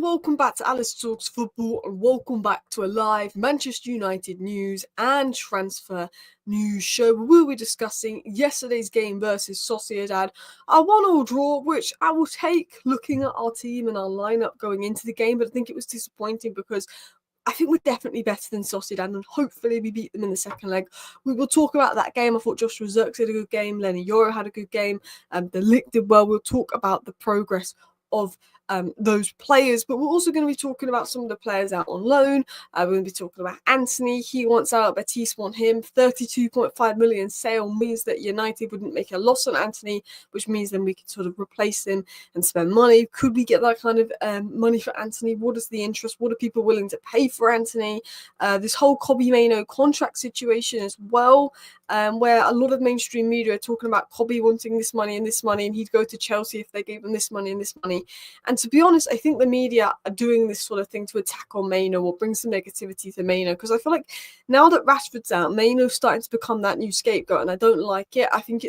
welcome back to Alice Talks Football, and welcome back to a live Manchester United news and transfer news show where we'll be discussing yesterday's game versus Sociedad, a 1-1 draw, which I will take looking at our team and our lineup going into the game, but I think it was disappointing because I think we're definitely better than Sociedad, and hopefully we beat them in the second leg. We will talk about that game. I thought Joshua Zirkzee had a good game. Lenny Yoro had a good game. The Lick did well. We'll talk about the progress of those players, but we're also going to be talking about some of the players out on loan. We're going to be talking about Antony. He wants out, Betis want him. 32.5 million sale means that United wouldn't make a loss on Antony, which means then we could sort of replace him and spend money. Could we get that kind of money for Antony? What is the interest? What are people willing to pay for Antony? This whole Mainoo contract situation as well, where a lot of mainstream media are talking about Kobe wanting this money, and he'd go to Chelsea if they gave him this money and this money. And to be honest, I think the media are doing this sort of thing to attack on Mainoo or bring some negativity to Mainoo, because I feel like now that Rashford's out, Mainoo's starting to become that new scapegoat, and I don't like it. I think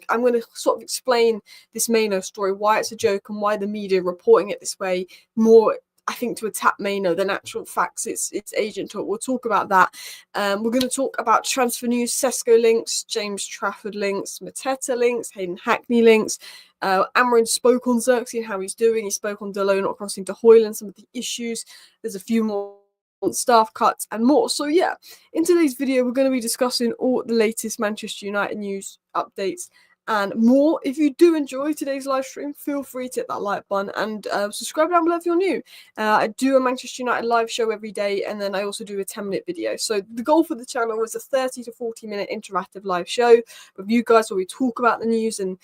I'm going to sort of explain this Mainoo story, why it's a joke and why the media are reporting it this way, more I think to attack Mainoo than actual facts. It's agent talk. We'll talk about that. We're going to talk about transfer news, Sesko links, James Trafford links, Mateta links, Hayden Hackney links. Amorim spoke on Zirkzee and how he's doing. He spoke on Delo not crossing to Højlund, some of the issues. There's a few more staff cuts and more. So yeah, in today's video, we're going to be discussing all the latest Manchester United news, updates, and more. If you do enjoy today's live stream, feel free to hit that like button and subscribe down below if you're new. I do a Manchester United live show every day, and then I also do a 10-minute video. So the goal for the channel was a 30 to 40-minute interactive live show with you guys where we talk about the news and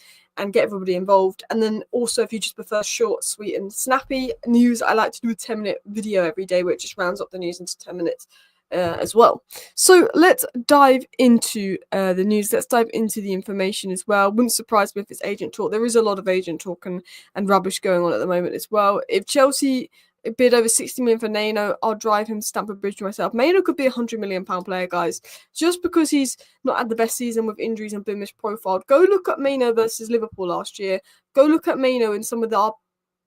get everybody involved. And then also, if you just prefer short, sweet, and snappy news, I like to do a 10-minute video every day, which just rounds up the news into 10 minutes. As well. So let's dive into the news. Let's dive into the information as well. Wouldn't surprise me if it's agent talk. There is a lot of agent talk and rubbish going on at the moment as well. If Chelsea bid over 60 million for Mainoo, I'll drive him to Stamford Bridge myself. Mainoo could be a £100 million player, guys. Just because he's not had the best season with injuries and been misprofiled. Go look at Mainoo versus Liverpool last year. Go look at Mainoo in some of our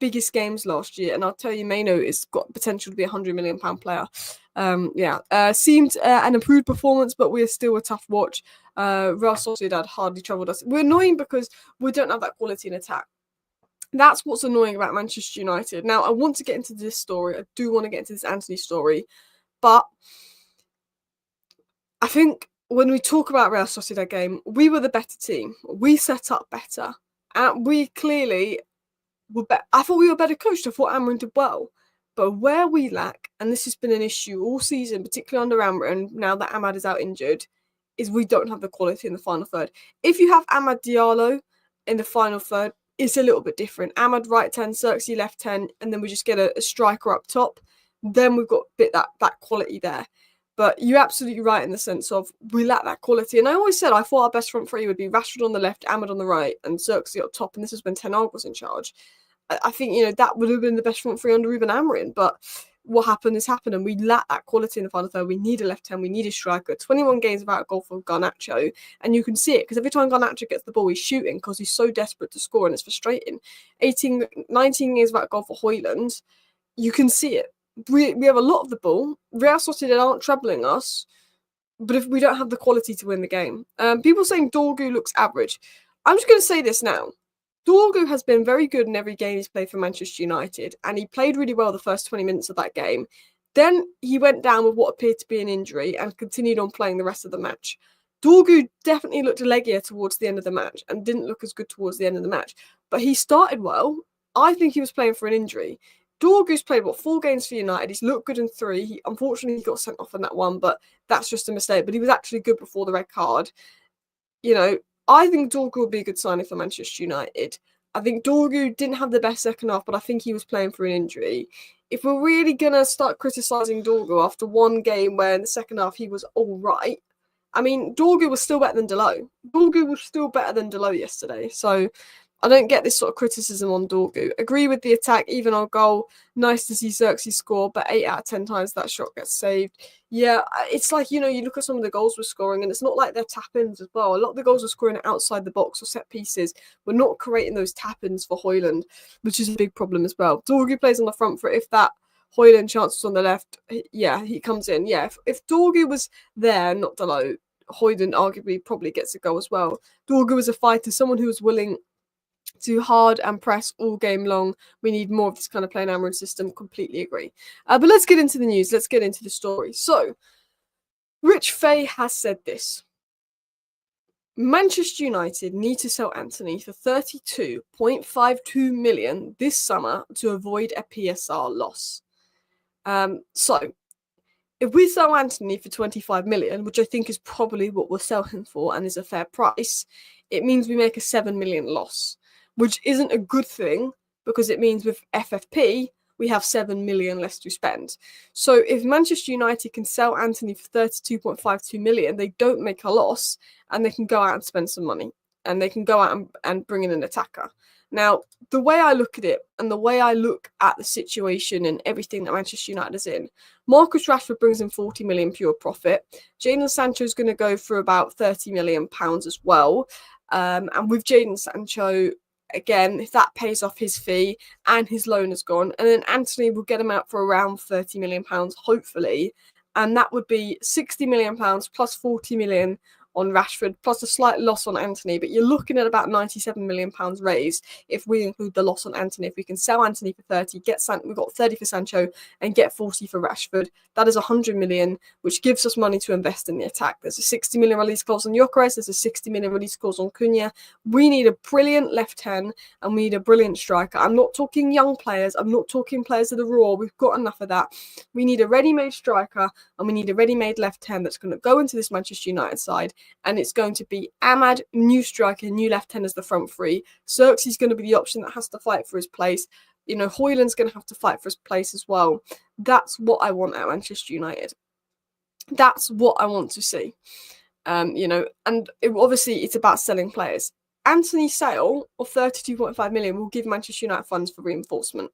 biggest games last year, and I'll tell you, Mainoo has got potential to be a £100 million player. Seemed an improved performance, but we're still a tough watch. Real Sociedad hardly troubled us. We're annoying because we don't have that quality in attack. That's what's annoying about Manchester United. Now, I want to get into this story. I do want to get into this Antony story, but I think when we talk about Real Sociedad game, we were the better team. We set up better, and we clearly were better. I thought we were better coached. I thought Amorim did well. But where we lack, and this has been an issue all season, particularly under Amorim, now that Amad is out injured, is we don't have the quality in the final third. If you have Amad Diallo in the final third, it's a little bit different. Amad right 10, Zirkzee left 10, and then we just get a striker up top. Then we've got a bit that quality there. But you're absolutely right in the sense of we lack that quality. And I always said I thought our best front three would be Rashford on the left, Amad on the right, and Zirkzee up top. And this was when Ten Hag was in charge. I think, that would have been the best front three under Ruben Amorim. But what happened has happened, and we lack that quality in the final third. We need a left hand, we need a striker. 21 games without a goal for Garnacho, and you can see it, because every time Garnacho gets the ball, he's shooting because he's so desperate to score, and it's frustrating. 19 games without a goal for Højlund, you can see it. We have a lot of the ball. Real Sociedad aren't troubling us, but if we don't have the quality to win the game. People saying Dorgu looks average. I'm just going to say this now. Dorgu has been very good in every game he's played for Manchester United, and he played really well the first 20 minutes of that game. Then he went down with what appeared to be an injury and continued on playing the rest of the match. Dorgu definitely looked leggier towards the end of the match and didn't look as good towards the end of the match. But he started well. I think he was playing for an injury. Dorgu's played, 4 games for United. He's looked good in 3. He unfortunately got sent off in that one, but that's just a mistake. But he was actually good before the red card. I think Dorgu would be a good signing for Manchester United. I think Dorgu didn't have the best second half, but I think he was playing for an injury. If we're really going to start criticising Dorgu after one game where in the second half he was all right, I mean, Dorgu was still better than Delo. Dorgu was still better than Delo yesterday. So I don't get this sort of criticism on Dorgu. Agree with the attack, even on goal. Nice to see Xerxes score, but 8 out of 10 times that shot gets saved. Yeah, it's like, you look at some of the goals we're scoring, and it's not like they're tap-ins as well. A lot of the goals we're scoring outside the box or set pieces. We're not creating those tap-ins for Højlund, which is a big problem as well. Dorgu plays on the front foot. If that Højlund chance was on the left, yeah, he comes in. Yeah, if Dorgu was there, not Dalot, Højlund arguably probably gets a goal as well. Dorgu was a fighter, someone who was willing to hard and press all game long. We need more of this kind of play in Amorim system. Completely agree. But let's get into the news. Let's get into the story. So, Rich Fay has said this. Manchester United need to sell Antony for 32.52 million this summer to avoid a PSR loss. So, if we sell Antony for 25 million, which I think is probably what we'll sell him for and is a fair price, it means we make a 7 million loss, which isn't a good thing because it means with FFP, we have 7 million less to spend. So if Manchester United can sell Antony for 32.52 million, they don't make a loss and they can go out and spend some money and they can go out and bring in an attacker. Now, the way I look at it and the way I look at the situation and everything that Manchester United is in, Marcus Rashford brings in 40 million pure profit. Jadon Sancho is going to go for about 30 million pounds as well. And with Jadon Sancho, again, if that pays off his fee and his loan is gone, and then Antony will get him out for around 30 million pounds, hopefully. And that would be 60 million pounds plus 40 million on Rashford, plus a slight loss on Antony, but you're looking at about 97 million pounds raised if we include the loss on Antony. If we can sell Antony for 30, we've got 30 for Sancho and get 40 for Rashford, that is 100 million, which gives us money to invest in the attack. There's a 60 million release clause on Gyökeres, there's a 60 million release clause on Cunha. We need a brilliant left hand and we need a brilliant striker. I'm not talking young players, I'm not talking players that are raw, we've got enough of that. We need a ready-made striker and we need a ready-made left hand that's going to go into this Manchester United side, and it's going to be Ahmad, new striker, new left hand as the front three. Xerxes is going to be the option that has to fight for his place. Højlund's going to have to fight for his place as well. That's what I want at Manchester United. That's what I want to see. Obviously it's about selling players. Antony's sale of 32.5 million will give Manchester United funds for reinforcement.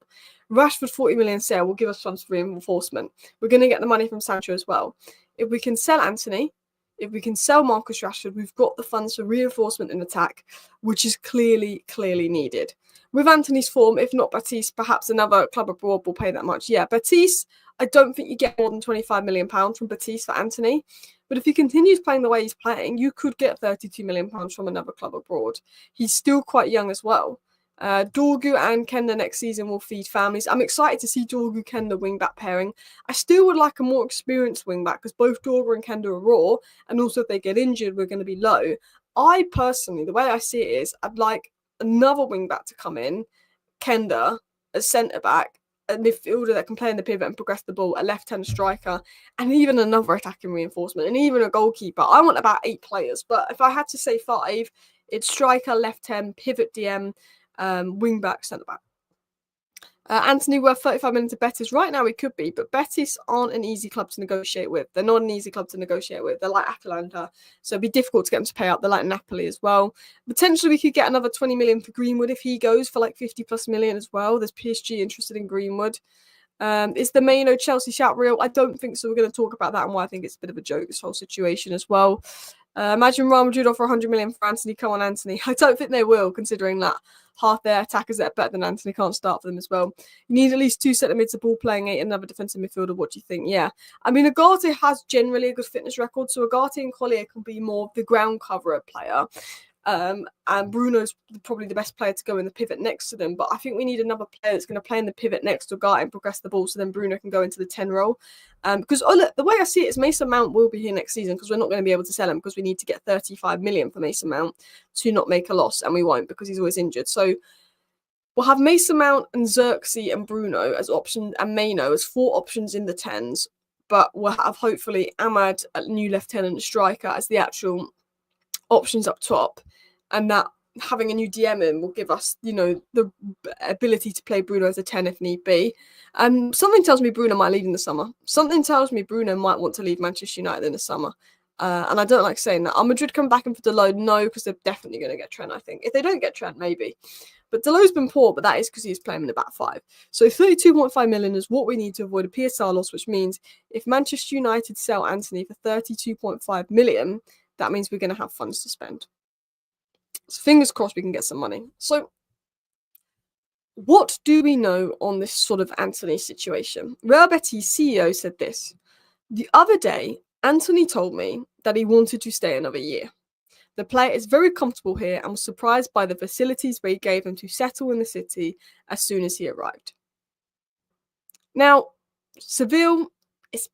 Rashford 40 million sale will give us funds for reinforcement. We're going to get the money from Sancho as well. If we can sell Antony, if we can sell Marcus Rashford, we've got the funds for reinforcement in attack, which is clearly needed. With Antony's form, if not Baptiste, perhaps another club abroad will pay that much. Yeah, Baptiste, I don't think you get more than £25 million from Baptiste for Antony. But if he continues playing the way he's playing, you could get £32 million from another club abroad. He's still quite young as well. Dorgu and Kenda next season will feed families. I'm excited to see Dorgu Kenda wing-back pairing. I still would like a more experienced wing-back because both Dorgu and Kenda are raw, and also if they get injured, we're going to be low. I personally, the way I see it is, I'd like another wing-back to come in, Kenda, as centre-back, a midfielder that can play in the pivot and progress the ball, a left-hand striker, and even another attacking reinforcement, and even a goalkeeper. I want about 8 players, but if I had to say 5, it's striker, left-hand, pivot DM, wing-back, centre-back. Antony worth 35 million to Betis. Right now it could be, but Betis aren't an easy club to negotiate with. They're not an easy club to negotiate with. They're like Atalanta, so it'd be difficult to get them to pay up. They're like Napoli as well. Potentially we could get another 20 million for Greenwood if he goes for like 50 plus million as well. There's PSG interested in Greenwood. Is the Mainoo Chelsea shout real? I don't think so. We're going to talk about that and why I think it's a bit of a joke, this whole situation as well. Imagine Real Madrid offer 100 million for Antony. Come on, Antony. I don't think they will, considering that half their attackers that are better than Antony can't start for them as well. You need at least 2 centre mids, a ball playing 8, another defensive midfielder. What do you think? Yeah. I mean, Ugarte has generally a good fitness record, so Ugarte and Collier can be more of the ground cover player. And Bruno's probably the best player to go in the pivot next to them. But I think we need another player that's going to play in the pivot next to Ugarte and progress the ball so then Bruno can go into the 10 role. Because look, the way I see it is Mason Mount will be here next season because we're not going to be able to sell him because we need to get 35 million for Mason Mount to not make a loss, and we won't because he's always injured. So we'll have Mason Mount and Xerxes and Bruno as options and Mainoo as 4 options in the 10s. But we'll have hopefully Ahmad, a new lieutenant striker, as the actual options up top. And that having a new DM in will give us, the ability to play Bruno as a 10 if need be. Something tells me Bruno might leave in the summer. Something tells me Bruno might want to leave Manchester United in the summer. And I don't like saying that. Are Madrid coming back in for Dalot? No, because they're definitely going to get Trent, I think. If they don't get Trent, maybe. But Dalot's been poor, but that is because he's playing in the back five. So 32.5 million is what we need to avoid a PSR loss, which means if Manchester United sell Antony for 32.5 million, that means we're going to have funds to spend. So fingers crossed we can get some money. So what do we know on this sort of Antony situation? Real Betis CEO said this. The other day, Antony told me that he wanted to stay another year. The player is very comfortable here and was surprised by the facilities we gave him to settle in the city as soon as he arrived. Now, Seville is,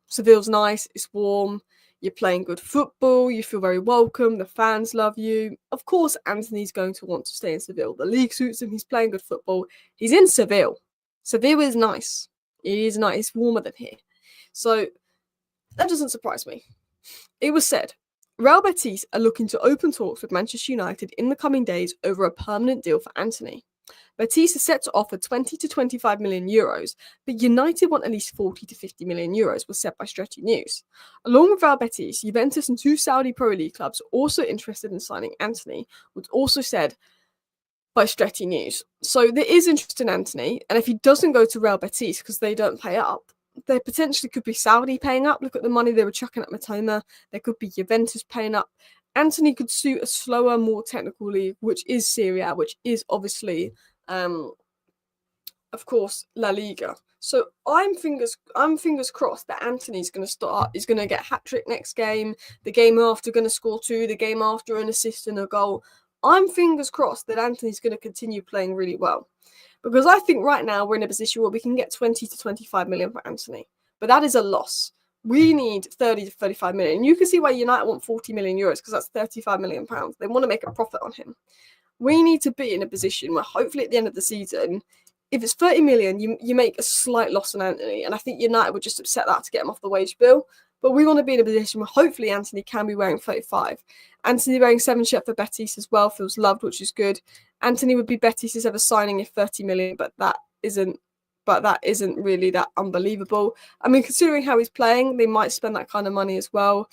Seville's nice, it's warm, you're playing good football, you feel very welcome, the fans love you. Of course, Antony's going to want to stay in Seville. The league suits him, he's playing good football. He's in Seville. Seville is nice. It is nice, it's warmer than here. So, that doesn't surprise me. It was said, Real Betis are looking to open talks with Manchester United in the coming days over a permanent deal for Antony. Betis is set to offer 20 to 25 million euros, but United want at least 40 to 50 million euros, was said by Stretchy News. Along with Real Betis, Juventus and 2 Saudi Pro League clubs also interested in signing Antony, was also said by Stretchy News. So there is interest in Antony, and if he doesn't go to Real Betis because they don't pay up, there potentially could be Saudi paying up. Look at the money they were chucking at Matoma. There could be Juventus paying up. Antony could suit a slower, more technical league, which is Serie A, which is obviously, of course, La Liga. So I'm fingers crossed that Antony's going to start. He's going to get hat-trick next game. The game after going to score 2. The game after an assist and a goal. I'm fingers crossed that Antony's going to continue playing really well. Because I think right now we're in a position where we can get 20 to 25 million for Antony. But that is a loss. We need 30 to 35 million. You can see why United want 40 million euros because that's 35 million pounds. They want to make a profit on him. We need to be in a position where hopefully at the end of the season, if it's 30 million, you make a slight loss on Antony. And I think United would just upset that to get him off the wage bill. But we want to be in a position where hopefully Antony can be wearing 35. Antony wearing 7 shirt for Betis as well feels loved, which is good. Antony would be Betis' ever signing if 30 million, but that isn't really that unbelievable. I mean, considering how he's playing, they might spend that kind of money as well.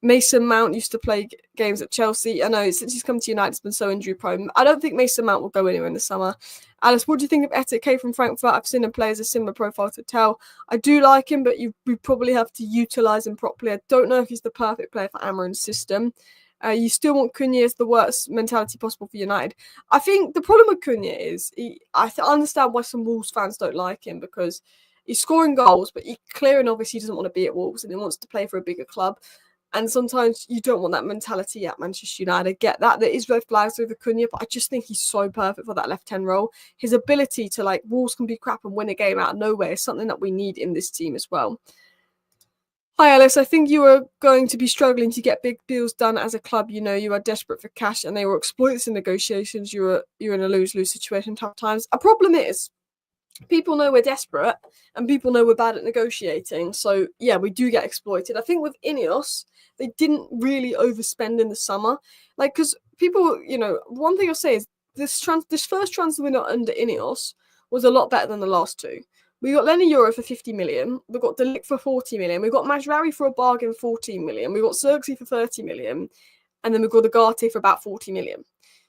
Mason Mount used to play games at Chelsea. I know since he's come to United, he's been so injury prone. I don't think Mason Mount will go anywhere in the summer. Alice, what do you think of Etiquette from Frankfurt? I've seen him play as a similar profile to Tell. I do like him, but we probably have to utilise him properly. I don't know if he's the perfect player for Amorim's system. You still want Cunha as the worst mentality possible for United. I think the problem with Cunha is I understand why some Wolves fans don't like him because he's scoring goals, but he clearly obviously doesn't want to be at Wolves and he wants to play for a bigger club. And sometimes you don't want that mentality at Manchester United. I get that. There is red flags over Cunha, but I just think he's so perfect for that left-hand role. His ability to, Wolves can be crap and win a game out of nowhere is something that we need in this team as well. Hi, Alice. I think you are going to be struggling to get big deals done as a club. You know, you are desperate for cash and they will exploit this in negotiations. You're in a lose-lose situation, tough times. A problem is, people know we're desperate and people know we're bad at negotiating. So, yeah, we do get exploited. I think with Ineos, they didn't really overspend in the summer. Because people, one thing I'll say is this first transfer window under Ineos was a lot better than the last 2. We got Lenny Euro for 50 million. We got Delic for 40 million. We got Majrari for a bargain 14 million. We got Xerxes for 30 million. And then we got Agate for about 40 million.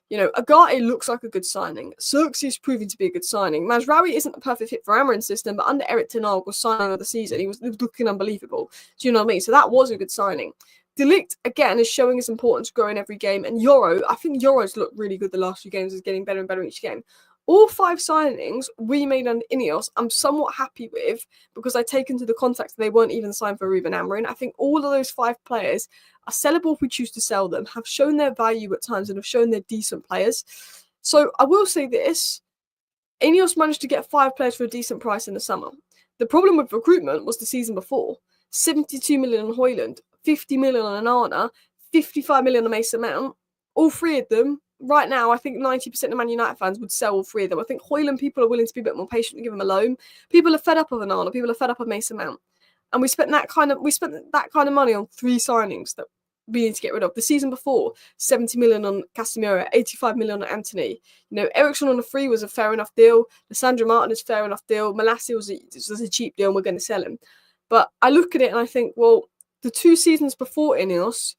Agate looks like a good signing. Xerxes is proving to be a good signing. Majrari isn't a perfect fit for Amorim's system, but under Eric Ten Hag was signing of the season. He was looking unbelievable. Do you know what I mean? So that was a good signing. Delict, again, is showing his importance growing every game. And Euro, I think Euro's looked really good the last few games. Is getting better and better each game. All 5 signings we made under Ineos, I'm somewhat happy with because I take into the context that they weren't even signed for Ruben Amorim. I think all of those 5 players are sellable if we choose to sell them, have shown their value at times and have shown they're decent players. So I will say this, Ineos managed to get 5 players for a decent price in the summer. The problem with recruitment was the season before. 72 million on Højlund, 50 million on Anana, 55 million on Mason Mount. All 3 of them. Right now, I think 90% of Man United fans would sell all 3 of them. I think Højlund people are willing to be a bit more patient and give him a loan. People are fed up of Anana. People are fed up of Mason Mount. And we spent that kind of money on 3 signings that we need to get rid of. The season before, 70 million on Casemiro, 85 million on Antony. Ericsson on a free was a fair enough deal. Lissandro Martin is a fair enough deal. Malassi was a cheap deal and we're going to sell him. But I look at it and I think, well, the 2 seasons before Ineos,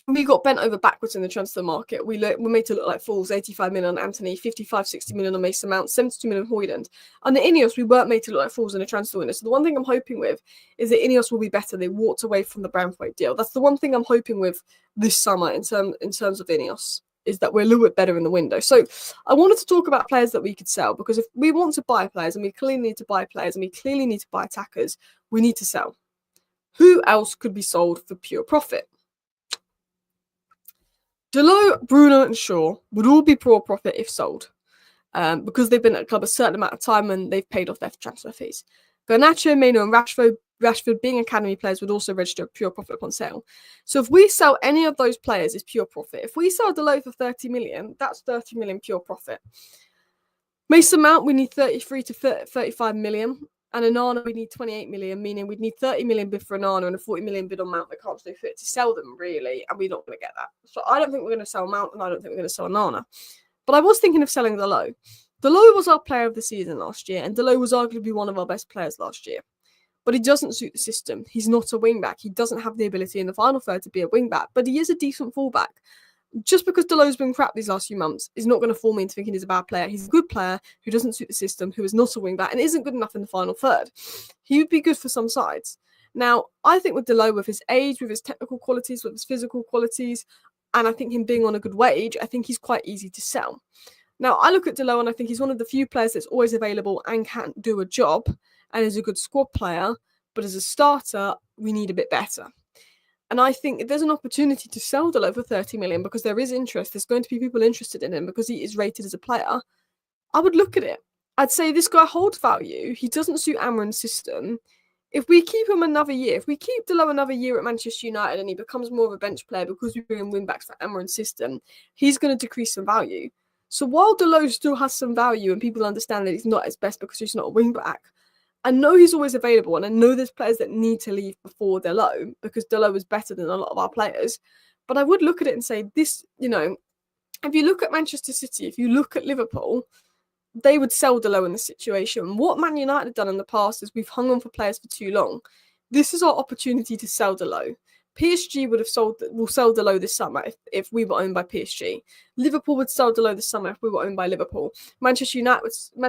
we got bent over backwards in the transfer market. We made to look like fools. 85 million on Antony, 55, 60 million on Mason Mount, 72 million on Hoyland. Under Ineos, we weren't made to look like fools in a transfer window. So the one thing I'm hoping with is that Ineos will be better. They walked away from the Braithwaite deal. That's the one thing I'm hoping with this summer in terms of Ineos, is that we're a little bit better in the window. So I wanted to talk about players that we could sell, because if we want to buy players, and we clearly need to buy players, and we clearly need to buy attackers, we need to sell. Who else could be sold for pure profit? Dalot, Bruno and Shaw would all be pure profit if sold, because they've been at the club a certain amount of time and they've paid off their transfer fees. Garnacho, Mainoo and Rashford being academy players would also register pure profit upon sale. So if we sell any of those players, it's pure profit. If we sell Dalot for 30 million, that's 30 million pure profit. Mason Mount, we need 33 to 35 million. And Onana, we need 28 million, meaning we'd need 30 million bid for Onana and a 40 million bid on Mount. They can't stay fit to sell them, really, and we're not going to get that. So I don't think we're going to sell Mount, and I don't think we're going to sell Onana. But I was thinking of selling Dalot. Dalot was our player of the season last year, and Dalot was arguably one of our best players last year. But he doesn't suit the system. He's not a wing-back. He doesn't have the ability in the final third to be a wing-back, but he is a decent full-back. Just because Dalot's been crap these last few months is not going to fool me into thinking he's a bad player. He's a good player who doesn't suit the system, who is not a wing-back, and isn't good enough in the final third. He would be good for some sides. Now, I think with Dalot, with his age, with his technical qualities, with his physical qualities, and I think him being on a good wage, I think he's quite easy to sell. Now, I look at Dalot and I think he's one of the few players that's always available and can do a job, and is a good squad player, but as a starter, we need a bit better. And I think if there's an opportunity to sell Dalot for 30 million, because there is interest, there's going to be people interested in him because he is rated as a player, I would look at it. I'd say this guy holds value. He doesn't suit Amorim's system. If we keep him another year, if we keep Dalot another year at Manchester United and he becomes more of a bench player because we bring in wing-backs for Amorim's system, he's going to decrease in value. So while Dalot still has some value and people understand that he's not his best because he's not a wing-back, I know he's always available, and I know there's players that need to leave before Dalot, because Dalot is better than a lot of our players. But I would look at it and say, this, if you look at Manchester City, if you look at Liverpool, they would sell Dalot in this situation. What Man United have done in the past is we've hung on for players for too long. This is our opportunity to sell Dalot. PSG will sell Dalot this summer if we were owned by PSG. Liverpool would sell Dalot this summer if we were owned by Liverpool. Manchester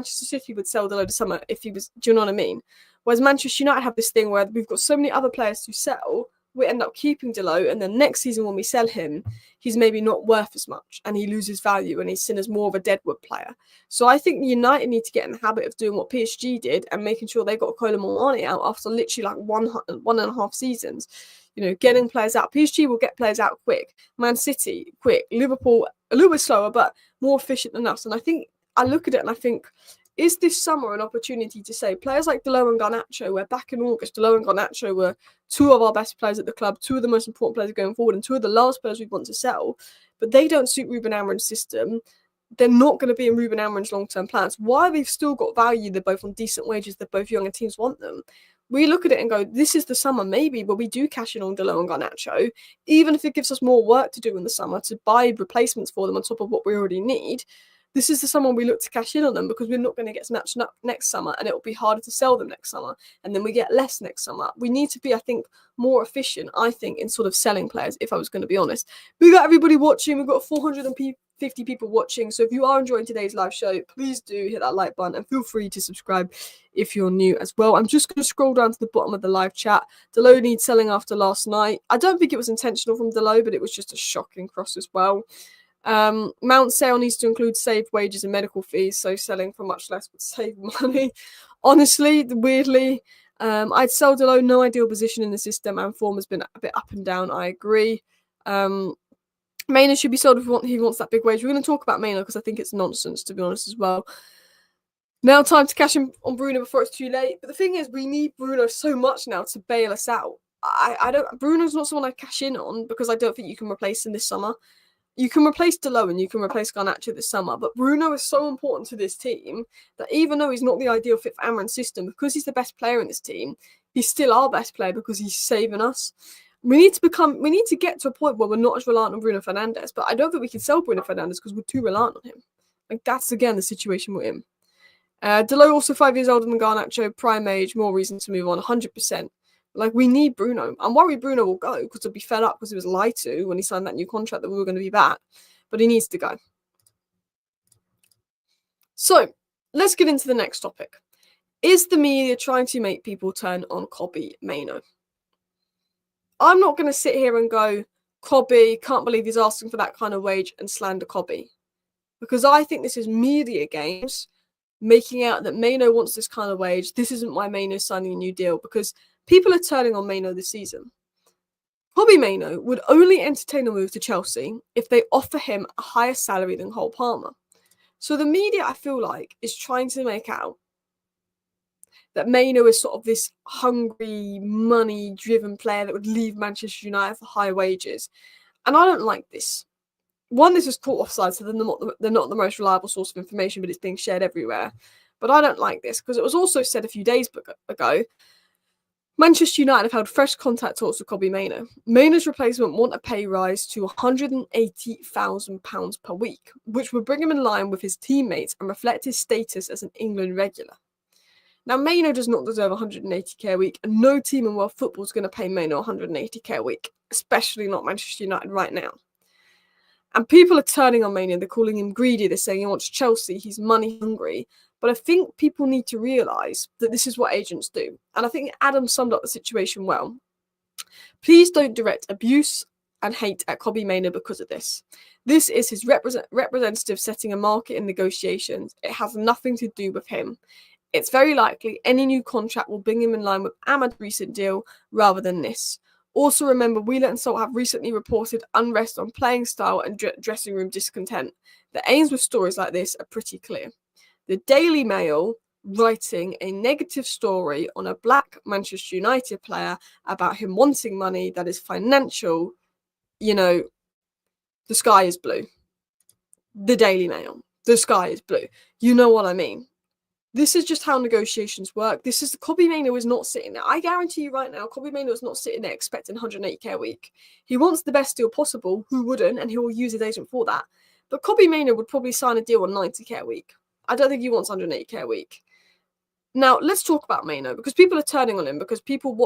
City would sell Dalot this summer if he was. Do you know what I mean? Whereas Manchester United have this thing where we've got so many other players to sell, we end up keeping Dalot, and then next season when we sell him, he's maybe not worth as much, and he loses value, and he's seen as more of a deadwood player. So I think United need to get in the habit of doing what PSG did and making sure they got Koulibaly out after literally like one and a half seasons. Getting players out. PSG will get players out quick. Man City, quick. Liverpool, a little bit slower, but more efficient than us. And I think I look at it and I think, is this summer an opportunity to say players like Dalot and Garnacho, where back in August, Dalot and Garnacho were two of our best players at the club, two of the most important players going forward, and two of the last players we want to sell, but they don't suit Ruben Amorim's system. They're not going to be in Ruben Amorim's long-term plans. While they've still got value, they're both on decent wages, they're both young and teams want them. We look at it and go, this is the summer maybe where we do cash in on Dalot and Garnacho, even if it gives us more work to do in the summer to buy replacements for them on top of what we already need. This is the summer we look to cash in on them, because we're not going to get snatched up next summer, and it will be harder to sell them next summer, and then we get less next summer. We need to be, I think, more efficient, in sort of selling players, if I was going to be honest. We got everybody watching. We've got 450 people watching. So if you are enjoying today's live show, please do hit that like button and feel free to subscribe if you're new as well. I'm just going to scroll down to the bottom of the live chat. Dalot needs selling after last night. I don't think it was intentional from Dalot, but it was just a shocking cross as well. Mount sale needs to include saved wages and medical fees, so selling for much less would save money. Honestly, weirdly, I'd sell Dalot. No ideal position in the system, and form has been a bit up and down. I agree. Mainoo should be sold if he wants that big wage. We're going to talk about Mainoo because I think it's nonsense, to be honest, as well. Now time to cash in on Bruno before it's too late. But the thing is, we need Bruno so much now to bail us out. Bruno's not someone I cash in on, because I don't think you can replace him this summer. You can replace Dalot and you can replace Garnacho this summer, but Bruno is so important to this team that even though he's not the ideal fit for Amorim's system, because he's the best player in this team, he's still our best player because he's saving us. We need to get to a point where we're not as reliant on Bruno Fernandes, but I don't think we can sell Bruno Fernandes because we're too reliant on him. That's again the situation we're in. Dalot also 5 years older than Garnacho, prime age, more reason to move on, 100%. Like, we need Bruno. I'm worried Bruno will go because he'll be fed up because he was lied to when he signed that new contract that we were going to be back. But he needs to go. So, let's get into the next topic. Is the media trying to make people turn on Kobbie Mainoo? I'm not going to sit here and go, Kobbie, can't believe he's asking for that kind of wage, and slander Kobbie. Because I think this is media games making out that Mainoo wants this kind of wage. This isn't why Mainoo's signing a new deal, because people are turning on Mainoo this season. Kobbie Mainoo would only entertain a move to Chelsea if they offer him a higher salary than Cole Palmer. So the media, I feel like, is trying to make out that Mainoo is sort of this hungry, money-driven player that would leave Manchester United for high wages. And I don't like this. One, this is caught offside, so they're not the most reliable source of information, but it's being shared everywhere. But I don't like this, because it was also said a few days ago, Manchester United have held fresh contact talks with Kobbie Mainoo. Mainoo's replacement want a pay rise to £180,000 per week, which would bring him in line with his teammates and reflect his status as an England regular. Now, Mainoo does not deserve 180k a week, and no team in world football is going to pay Mainoo 180k a week, especially not Manchester United right now. And people are turning on Mainoo. They're calling him greedy. They're saying he wants Chelsea. He's money hungry. But I think people need to realise that this is what agents do. And I think Adam summed up the situation well. Please don't direct abuse and hate at Kobbie Mainoo because of this. This is his representative setting a market in negotiations. It has nothing to do with him. It's very likely any new contract will bring him in line with Ahmad's recent deal rather than this. Also remember, Wheeler and Salt have recently reported unrest on playing style and dressing room discontent. The aims with stories like this are pretty clear. The Daily Mail writing a negative story on a black Manchester United player about him wanting money that is financial, the sky is blue. The Daily Mail, the sky is blue. You know what I mean? This is just how negotiations work. Kobbie Mainoo is not sitting there. I guarantee you right now, Kobbie Mainoo is not sitting there expecting 180k a week. He wants the best deal possible. Who wouldn't? And he will use his agent for that. But Kobbie Mainoo would probably sign a deal on 90k a week. I don't think he wants 180k a week. Now, let's talk about Mainoo, because people are turning on him, because people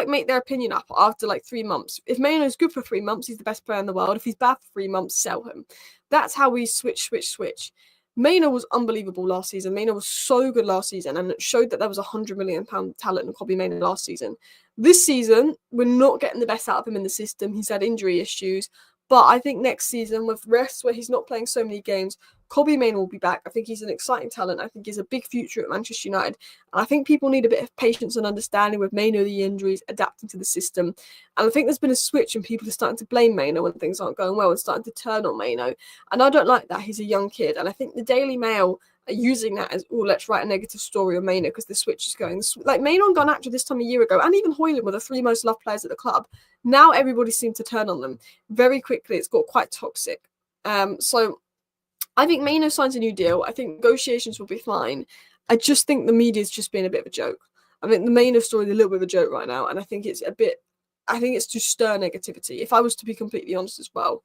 make their opinion up after 3 months. If Mainoo's good for 3 months, he's the best player in the world. If he's bad for 3 months, sell him. That's how we switch. Mainoo was unbelievable last season. Mainoo was so good last season, and it showed that there was £100 million talent in Kobbie Mainoo last season. This season, we're not getting the best out of him in the system. He's had injury issues. But I think next season, with rest, where he's not playing so many games, Kobbie Mainoo will be back. I think he's an exciting talent. I think he's a big future at Manchester United. And I think people need a bit of patience and understanding with Mainoo, the injuries, adapting to the system. And I think there's been a switch, and people are starting to blame Mainoo when things aren't going well and starting to turn on Mainoo. And I don't like that. He's a young kid. And I think the Daily Mail are using that as, let's write a negative story on Mainoo because the switch is going. Mainoo and Garnacho this time a year ago, and even Højlund were the 3 most loved players at the club. Now everybody seems to turn on them very quickly. It's got quite toxic. So I think Mainoo signs a new deal. I think negotiations will be fine. I just think the media's just being a bit of a joke. I think the Mainoo story is a little bit of a joke right now, and I think it's to stir negativity, if I was to be completely honest as well.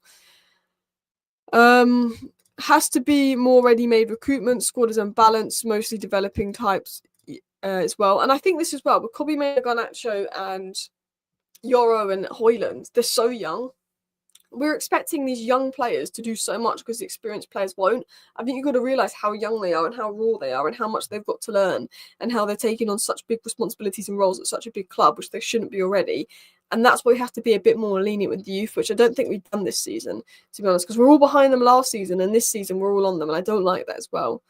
Has to be more ready-made recruitment. Squad is unbalanced, mostly developing types as well. And I think this as well, with Kobbie Mainoo, Garnacho and Yoro and Højlund, they're so young. We're expecting these young players to do so much because the experienced players won't. I think you've got to realise how young they are and how raw they are and how much they've got to learn and how they're taking on such big responsibilities and roles at such a big club, which they shouldn't be already. And that's why we have to be a bit more lenient with the youth, which I don't think we've done this season, to be honest, because we're all behind them last season, and this season we're all on them, and I don't like that as well.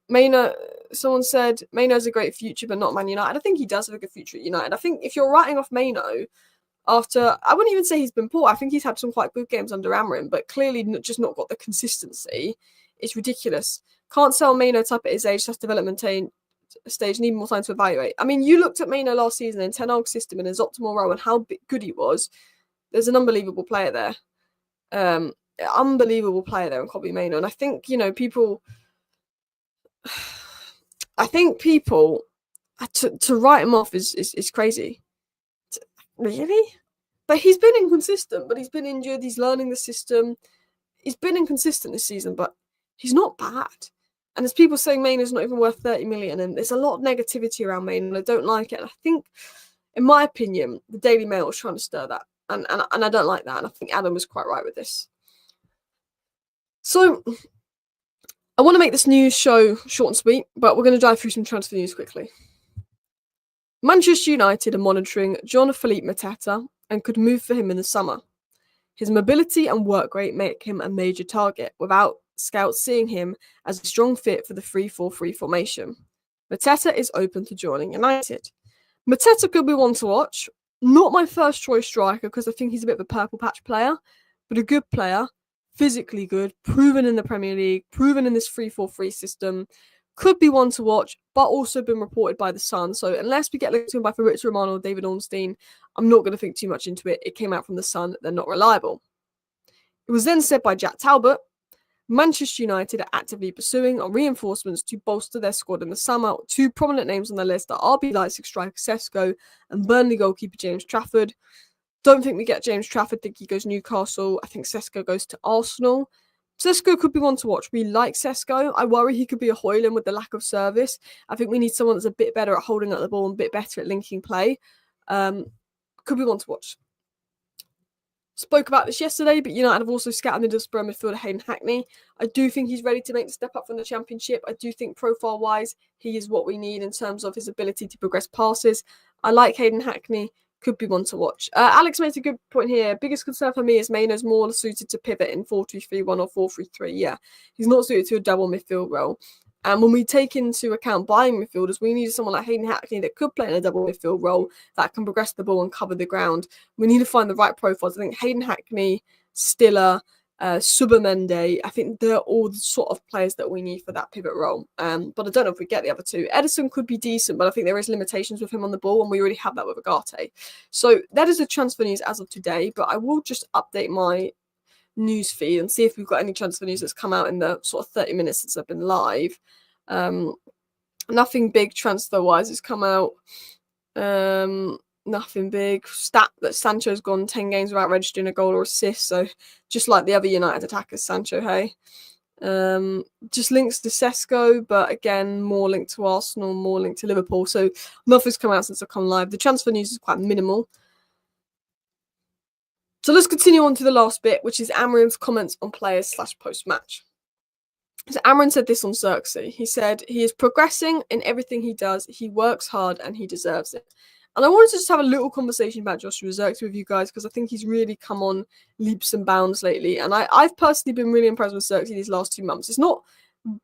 Mainoo, someone said Mainoo's a great future, but not Man United. I think he does have a good future at United. I think if you're writing off Mainoo after, I wouldn't even say he's been poor. I think he's had some quite good games under Amorim, but clearly just not got the consistency. It's ridiculous. Can't sell Mainoo type at his age, that's development stage, need more time to evaluate. I mean, you looked at Mainoo last season in Ten Hag's system in his optimal role and how good he was. There's an unbelievable player there. Unbelievable player there in Kobbie Mainoo. And I think, people to write him off is crazy. Really? But he's been inconsistent, but he's been injured, he's learning the system. He's been inconsistent this season, but he's not bad. And there's people saying Mainoo's not even worth 30 million, and there's a lot of negativity around Mainoo, and I don't like it. And I think, in my opinion, the Daily Mail is trying to stir that, and I don't like that, and I think Adam was quite right with this. So, I want to make this news show short and sweet, but we're going to dive through some transfer news quickly. Manchester United are monitoring Jean-Philippe Mateta and could move for him in the summer. His mobility and work rate make him a major target, without scouts seeing him as a strong fit for the 3-4-3 formation. Mateta is open to joining United. Mateta could be one to watch. Not my first choice striker because I think he's a bit of a purple patch player, but a good player, physically good, proven in the Premier League, proven in this 3-4-3 system. Could be one to watch, but also been reported by The Sun. So unless we get linked to him by Fabrizio Romano or David Ornstein, I'm not going to think too much into it. It came out from The Sun. They're not reliable. It was then said by Jack Talbot, Manchester United are actively pursuing reinforcements to bolster their squad in the summer. Two prominent names on the list are RB Leipzig striker Sesko and Burnley goalkeeper James Trafford. Don't think we get James Trafford. Think he goes Newcastle. I think Sesko goes to Arsenal. Sesko could be one to watch. We like Sesko. I worry he could be a Hoyland with the lack of service. I think we need someone that's a bit better at holding up the ball and a bit better at linking play. Could be one to watch. Spoke about this yesterday, but United have also scouted Middlesbrough midfielder Hayden Hackney. I do think he's ready to make the step up from the Championship. I do think profile-wise, he is what we need in terms of his ability to progress passes. I like Hayden Hackney. Could be one to watch. Alex made a good point here. Biggest concern for me is Mainoo's more suited to pivot in 4-2-3-1 or 4-3-3. Yeah, he's not suited to a double midfield role. And when we take into account buying midfielders, we need someone like Hayden Hackney that could play in a double midfield role that can progress the ball and cover the ground. We need to find the right profiles. I think Hayden Hackney, Stiller, Subamende, I think they're all the sort of players that we need for that pivot role. But I don't know if we get the other two. Edison could be decent, but I think there is limitations with him on the ball, and we already have that with Agate. So that is the transfer news as of today, but I will just update my news feed and see if we've got any transfer news that's come out in the sort of 30 minutes since I've been live. Nothing big transfer-wise has come out. Nothing big. Stat that Sancho's gone 10 games without registering a goal or assist. So just like the other United attackers, Sancho, hey. Just links to Sesko, but again, more linked to Arsenal, more linked to Liverpool. So nothing's come out since I've come live. The transfer news is quite minimal. So let's continue on to the last bit, which is Amorim's comments on players / post-match. So Amorim said this on Xerxes. He said, he is progressing in everything he does. He works hard and he deserves it. And I wanted to just have a little conversation about Joshua Xerxes with you guys because I think he's really come on leaps and bounds lately. And I've personally been really impressed with Xerxes these last 2 months. It's not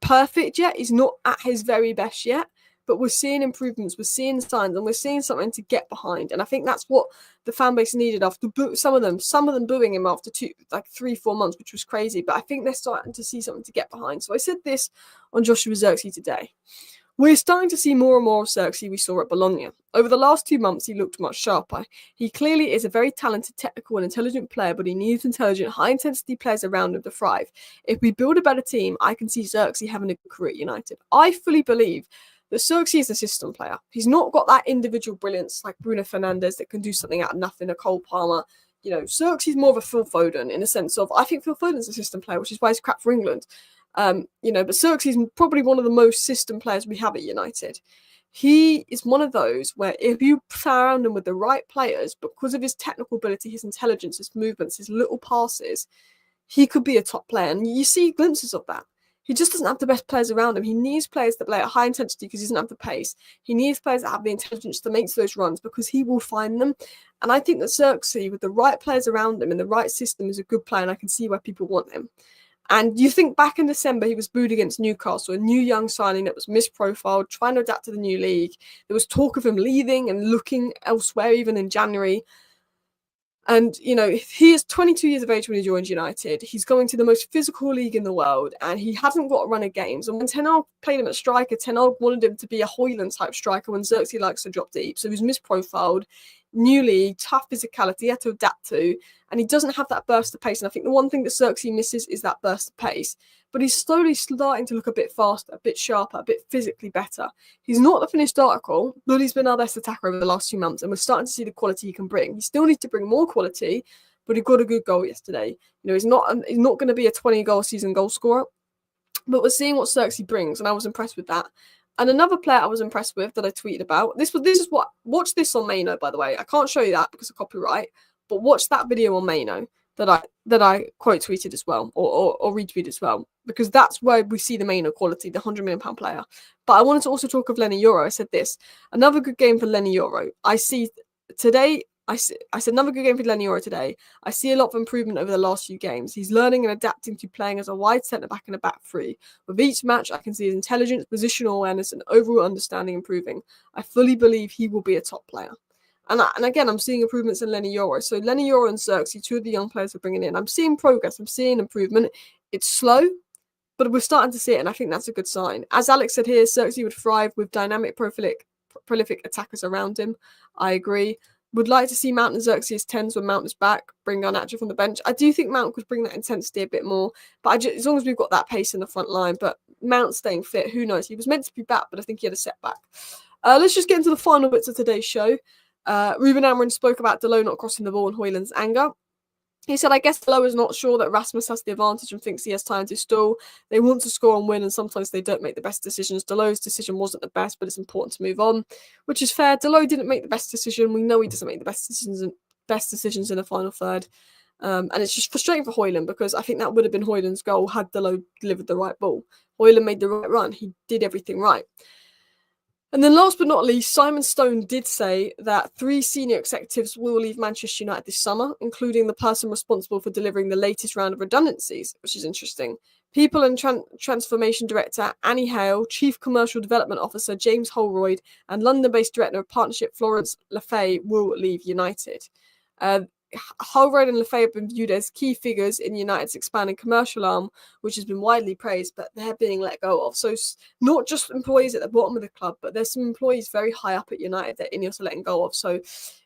perfect yet. He's not at his very best yet. But we're seeing improvements, we're seeing signs, and we're seeing something to get behind. And I think that's what the fan base needed after some of them booing him after 3-4 months, which was crazy. But I think they're starting to see something to get behind. So I said this on Joshua Xerxes today. We're starting to see more and more of Xerxes we saw at Bologna. Over the last 2 months, he looked much sharper. He clearly is a very talented, technical and intelligent player, but he needs intelligent, high-intensity players around him to thrive. If we build a better team, I can see Xerxes having a career at United. I fully believe that Xerxes is a system player. He's not got that individual brilliance like Bruno Fernandes that can do something out of nothing, a Cole Palmer. Xerxes is more of a Phil Foden in a sense of, I think Phil Foden's a system player, which is why he's crap for England. But Xerxes is probably one of the most system players we have at United. He is one of those where if you surround him with the right players, because of his technical ability, his intelligence, his movements, his little passes, he could be a top player. And you see glimpses of that. He just doesn't have the best players around him. He needs players that play at high intensity because he doesn't have the pace. He needs players that have the intelligence to make those runs because he will find them. And I think that Xerxes, with the right players around him and the right system, is a good player, and I can see why people want him. And you think back in December, he was booed against Newcastle, a new young signing that was misprofiled, trying to adapt to the new league. There was talk of him leaving and looking elsewhere even in January. And, he is 22 years of age when he joined United. He's going to the most physical league in the world, and he hasn't got a run of games. And when Ten Hag played him at striker, Ten Hag wanted him to be a Hoyland-type striker when Xerxes likes to drop deep. So he was misprofiled, new league, tough physicality, he had to adapt to, and he doesn't have that burst of pace. And I think the one thing that Xerxes misses is that burst of pace. But he's slowly starting to look a bit faster, a bit sharper, a bit physically better. He's not the finished article, but he's been our best attacker over the last 2 months, and we're starting to see the quality he can bring. He still needs to bring more quality, but he got a good goal yesterday. He's not going to be a 20-goal season goal scorer, but we're seeing what Xerxes brings, and I was impressed with that. And another player I was impressed with that I tweeted about. Watch this on Mainoo, by the way. I can't show you that because of copyright, but watch that video on Mainoo that I quote tweeted as well, or retweeted as well, because that's where we see the Mainoo quality, the £100 million player. But I wanted to also talk of Lenny Euro. I said this, another good game for Lenny Euro. I said another good game for Lenny Euro today. I see a lot of improvement over the last few games. He's learning and adapting to playing as a wide centre back and a back three. With each match, I can see his intelligence, positional awareness, and overall understanding improving. I fully believe he will be a top player. And again, I'm seeing improvements in Lenny Euro. So Lenny Euro and Xerxes, two of the young players we're bringing in. I'm seeing progress. I'm seeing improvement. It's slow, but we're starting to see it, and I think that's a good sign. As Alex said here, Xerxes would thrive with dynamic, prolific attackers around him. I agree. Would like to see Mount and Xerxes 10s when Mount is back, bring Garnacho from the bench. I do think Mount could bring that intensity a bit more, but as long as we've got that pace in the front line. But Mount staying fit, who knows? He was meant to be back, but I think he had a setback. Let's just get into the final bits of today's show. Ruben Amorim spoke about Dalot not crossing the ball and Højlund's anger. He said, I guess Dalot is not sure that Rasmus has the advantage and thinks he has time to stall. They want to score and win, and sometimes they don't make the best decisions. Dalot's decision wasn't the best, but it's important to move on, which is fair. Dalot didn't make the best decision. We know he doesn't make the best decisions in the final third. And it's just frustrating for Højlund, because I think that would have been Højlund's goal had Dalot delivered the right ball. Højlund made the right run. He did everything right. And then last but not least, Simon Stone did say that 3 senior executives will leave Manchester United this summer, including the person responsible for delivering the latest round of redundancies, which is interesting. People and Transformation Director Annie Hale, Chief Commercial Development Officer James Holroyd, and London-based Director of Partnership Florence Lefay will leave United. Holroyd and Lefay have been viewed as key figures in United's expanding commercial arm, which has been widely praised, but they're being let go of. So not just employees at the bottom of the club, but there's some employees very high up at United that Ineos are letting go of. So it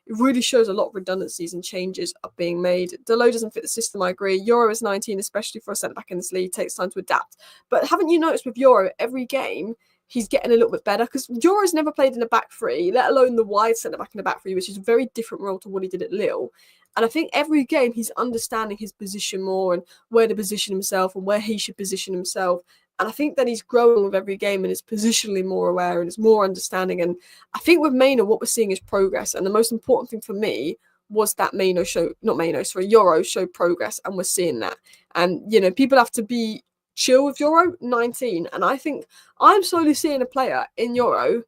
really shows a lot of redundancies and changes are being made. Dalot doesn't fit the system, I agree. Euro is 19, especially for a centre-back in this league, takes time to adapt. But haven't you noticed with Euro, every game, he's getting a little bit better, because Euro's never played in a back three, let alone the wide centre-back in the back three, which is a very different role to what he did at Lille. And I think every game he's understanding his position more and where to position himself and where he should position himself. And I think that he's growing with every game and is positionally more aware and is more understanding. And I think with Mainoo, what we're seeing is progress. And the most important thing for me was that Euro showed progress, and we're seeing that. And, you know, people have to be chill with Euro 19. And I think I'm slowly seeing a player in Euro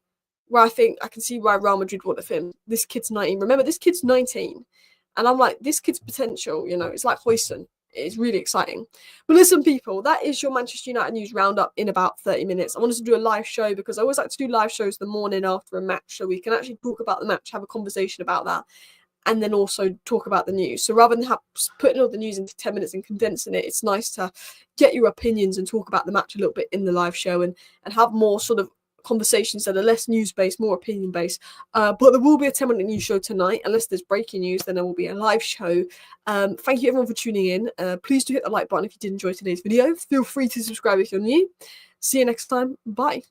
where I think I can see why Real Madrid wanted him. This kid's 19. Remember, this kid's 19. And I'm like, this kid's potential, you know, it's like Højlund. It's really exciting. But listen, people, that is your Manchester United news roundup in about 30 minutes. I wanted to do a live show because I always like to do live shows the morning after a match, so we can actually talk about the match, have a conversation about that, and then also talk about the news. So rather than putting all the news into 10 minutes and condensing it, it's nice to get your opinions and talk about the match a little bit in the live show and have more sort of conversations that are less news-based, more opinion-based. But there will be a 10-minute news show tonight. Unless there's breaking news, then there will be a live show. Thank you everyone for tuning in. Please do hit the like button if you did enjoy today's video. Feel free to subscribe if you're new. See you next time. Bye.